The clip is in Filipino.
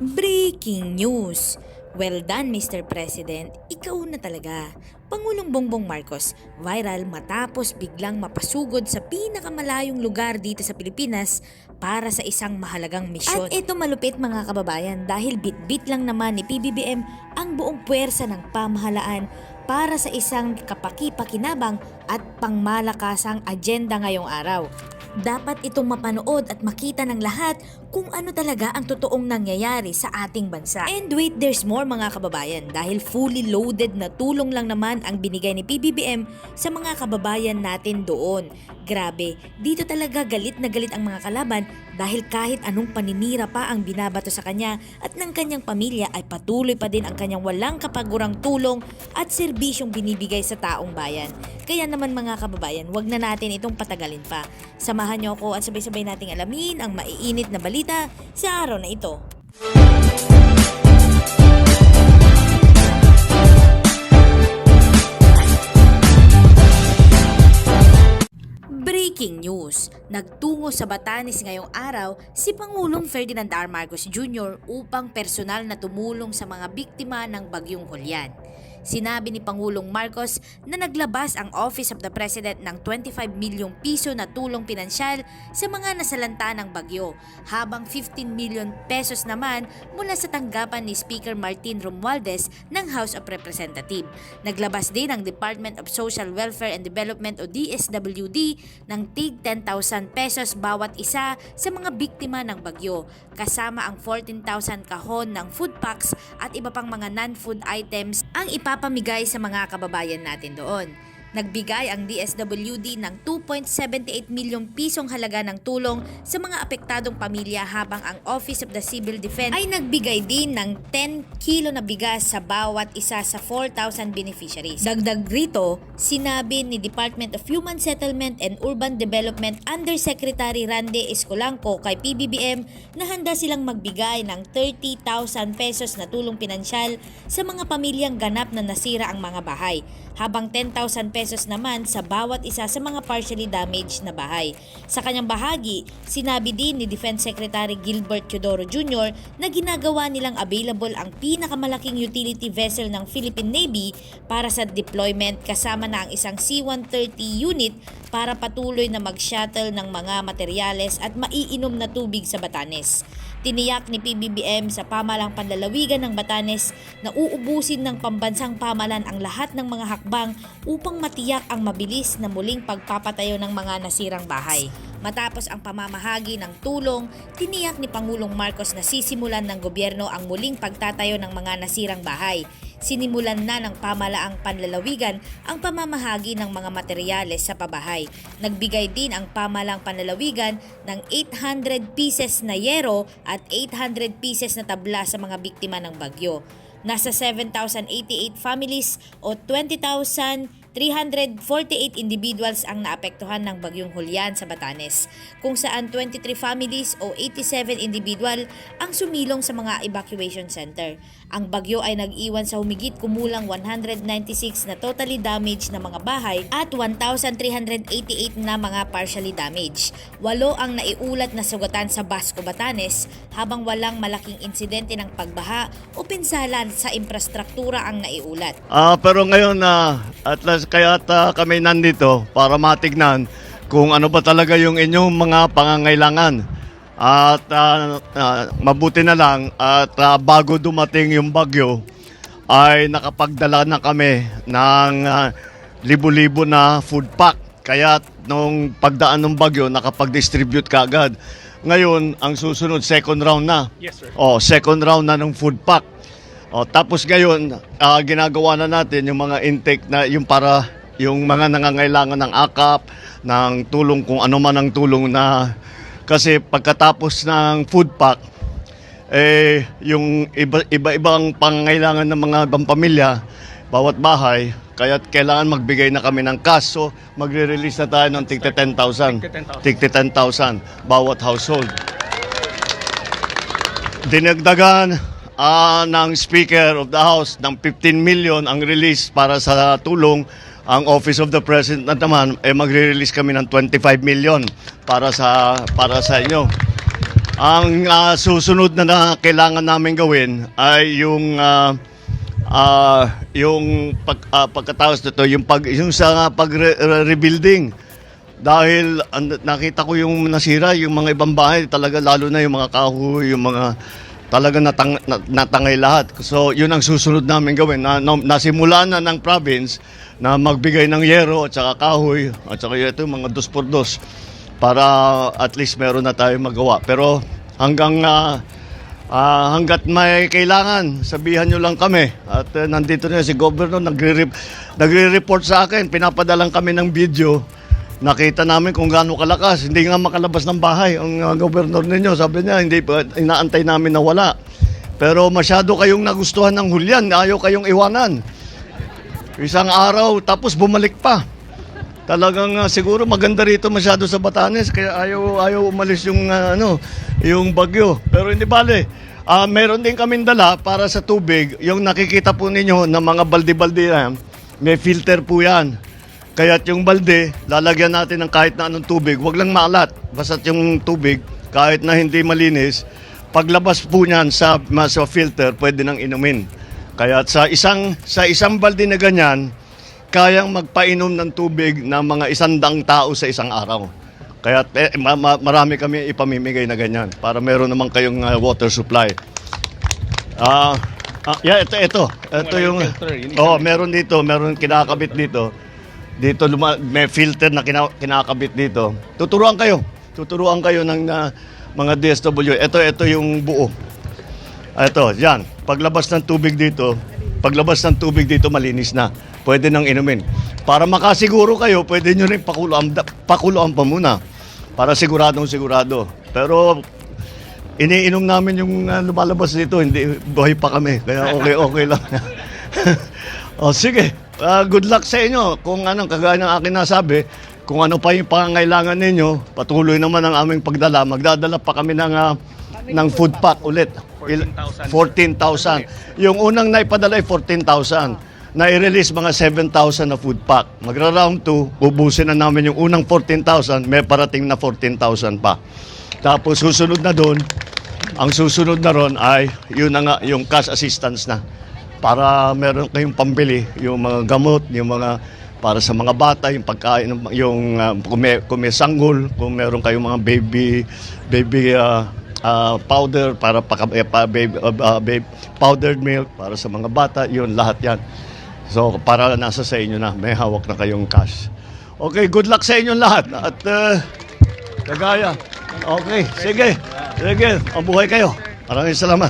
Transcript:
Breaking news! Well done, Mr. President. Ikaw na talaga. Pangulong Bongbong Marcos, viral matapos biglang mapasugod sa pinakamalayong lugar dito sa Pilipinas para sa isang mahalagang misyon. At ito malupit mga kababayan dahil bit-bit lang naman ni PBBM ang buong puwersa ng pamahalaan para sa isang kapaki-pakinabang at pangmalakasang agenda ngayong araw. Dapat itong mapanood at makita ng lahat kung ano talaga ang totoong nangyayari sa ating bansa. And wait, there's more mga kababayan dahil fully loaded na tulong lang naman ang binigay ni PBBM sa mga kababayan natin doon. Grabe, dito talaga galit na galit ang mga kalaban dahil kahit anong paninira pa ang binabato sa kanya at ng kanyang pamilya ay patuloy pa din ang kanyang walang kapagurang tulong at serbisyong binibigay sa taong bayan. Kaya naman mga kababayan, wag na natin itong patagalin pa. Samahan niyo ako at sabay-sabay nating alamin ang maiinit na balita sa araw na ito. Breaking news! Nagtungo sa Batanes ngayong araw si Pangulong Ferdinand R. Marcos Jr. upang personal na tumulong sa mga biktima ng Bagyong Hulyan. Sinabi ni Pangulong Marcos na naglabas ang Office of the President ng 25 milyong piso na tulong pinansyal sa mga nasalanta ng bagyo, habang 15 milyon pesos naman mula sa tanggapan ni Speaker Martin Romualdez ng House of Representatives. Naglabas din ang Department of Social Welfare and Development o DSWD ng tig 10,000 pesos bawat isa sa mga biktima ng bagyo, kasama ang 14,000 kahon ng food packs at iba pang mga non-food items ang ipapamigay sa mga kababayan natin doon. Nagbigay ang DSWD ng 2.78 milyong pisong halaga ng tulong sa mga apektadong pamilya, habang ang Office of the Civil Defense ay nagbigay din ng 10 kilo na bigas sa bawat isa sa 4,000 beneficiaries. Dagdag rito, sinabi ni Department of Human Settlement and Urban Development Undersecretary Randy Escolanco kay PBBM na handa silang magbigay ng 30,000 pesos na tulong pinansyal sa mga pamilyang ganap na nasira ang mga bahay, habang 10,000 pesos naman sa bawat isa sa mga partially damaged na bahay. Sa kanyang bahagi, sinabi din ni Defense Secretary Gilbert Teodoro Jr. na ginagawa nilang available ang pinakamalaking utility vessel ng Philippine Navy para sa deployment, kasama na ang isang C-130 unit para patuloy na mag-shuttle ng mga materyales at maiinom na tubig sa Batanes. Tiniyak ni PBBM sa pamahalang panlalawigan ng Batanes na uubusin ng pambansang pamahalaan ang lahat ng mga hakbang upang matiyak ang mabilis na muling pagpapatayo ng mga nasirang bahay. Matapos ang pamamahagi ng tulong, tiniyak ni Pangulong Marcos na sisimulan ng gobyerno ang muling pagtatayo ng mga nasirang bahay. Sinimulan na ng pamahalaang panlalawigan ang pamamahagi ng mga materyales sa pabahay. Nagbigay din ang pamahalaang panlalawigan ng 800 pieces na yero at 800 pieces na tabla sa mga biktima ng bagyo. Nasa 7,088 families o 20,348 individuals ang naapektuhan ng Bagyong Hulyan sa Batanes, kung saan 23 families o 87 individual ang sumilong sa mga evacuation center. Ang bagyo ay nag-iwan sa humigit kumulang 196 na totally damaged na mga bahay at 1,388 na mga partially damaged. 8 ang naiulat na sugatan sa Basco, Batanes, habang walang malaking insidente ng pagbaha o pinsala sa infrastruktura ang naiulat. Pero ngayon at last kami nandito para matignan kung ano ba talaga yung inyong mga pangangailangan. At mabuti na lang at bago dumating yung bagyo ay nakapagdala na kami ng libo-libo na food pack. Kaya nung pagdaan ng bagyo nakapag-distribute kaagad. Ngayon ang susunod second round na. Yes, sir. Second round na ng food pack. Tapos ngayon, ginagawa na natin yung mga intake na yung para yung mga nangangailangan ng AKAP, ng tulong kung ano man ang tulong na, kasi pagkatapos ng food pack, yung iba-ibang pangangailangan ng mga ibang pamilya, bawat bahay, kaya kailangan magbigay na kami ng cash. So magre-release na tayo ng tigte 10,000. Tigte 10,000 bawat household. Dinagdagan ng Speaker of the House ng 15 million ang release para sa tulong. Ang Office of the President naman magre-release kami ng 25 million para sa inyo. Ang susunod na kailangan namin gawin ay pagkatapos nito, yung sa pag-rebuilding. Dahil nakita ko yung nasira, yung mga ibang bahay, talaga lalo na yung mga kahoy, yung mga talaga natangay lahat. So yun ang susunod namin gawin. Nasimula na ng province na magbigay ng yero at saka kahoy at saka ito mga 2x2 para at least meron na tayo magawa. Pero hanggat may kailangan, sabihan nyo lang kami. At nandito na si Governor, nagre-report sa akin, pinapadalang kami ng video. Nakita namin kung gaano kalakas. Hindi nga makalabas ng bahay ang Governor ninyo. Sabi niya, hindi pa, inaantay namin na wala. Pero masyado kayong nagustuhan ng hulyan, ayaw kayong iwanan. Isang araw, tapos bumalik pa. Talagang siguro maganda rito masyado sa Batanes kaya ayaw umalis yung yung bagyo. Pero hindi bale. Meron din kaming dala para sa tubig. Yung nakikita po ninyo na mga balde-balde yan, may filter po yan. Kaya yung balde, lalagyan natin ng kahit na anong tubig. Huwag lang maalat. Basta yung tubig, kahit na hindi malinis, paglabas po niyan sa filter, pwede nang inumin. Kaya sa isang balde na ganyan, kayang magpainom ng tubig ng mga 100 tao sa isang araw. Kaya marami kami ipamimigay na ganyan para meron naman kayong water supply. Ito yung meron dito, meron kinakabit dito. Dito may filter na kinakabit dito. Tuturuan kayo ng mga DSW. Ito yung buo. Ito, yan. Paglabas ng tubig dito malinis na. Pwede nang inumin. Para makasiguro kayo, pwede nyo rin pakuluan pa muna. Para sigurado. Pero iniinom namin yung lumalabas dito, hindi buhay pa kami. Kaya okay lang. Sige, good luck sa inyo. Kung kagaya ng akin nasabi, kung ano pa yung pangangailangan ninyo, patuloy naman ang aming pagdala. Magdadala pa kami ng food pack ulit. 14,000. Yung unang naipadala ay 14,000. Na-release mga 7,000 na food pack. Magra-round 2, ubusin na namin yung unang 14,000, may parating na 14,000 pa. Tapos susunod na doon, ang susunod na ron ay yun na nga, yung cash assistance na. Para meron kayong pambili, yung mga gamot, yung mga para sa mga bata, yung pagkain, yung kung may sanggol, kung meron kayong mga baby powder para powdered milk para sa mga bata, yun lahat yan. So para nasa sa inyo na, may hawak na kayong cash. Okay, good luck sa inyo lahat. At kagaya. Okay, sige. Mabuhay kayo. Maraming salamat.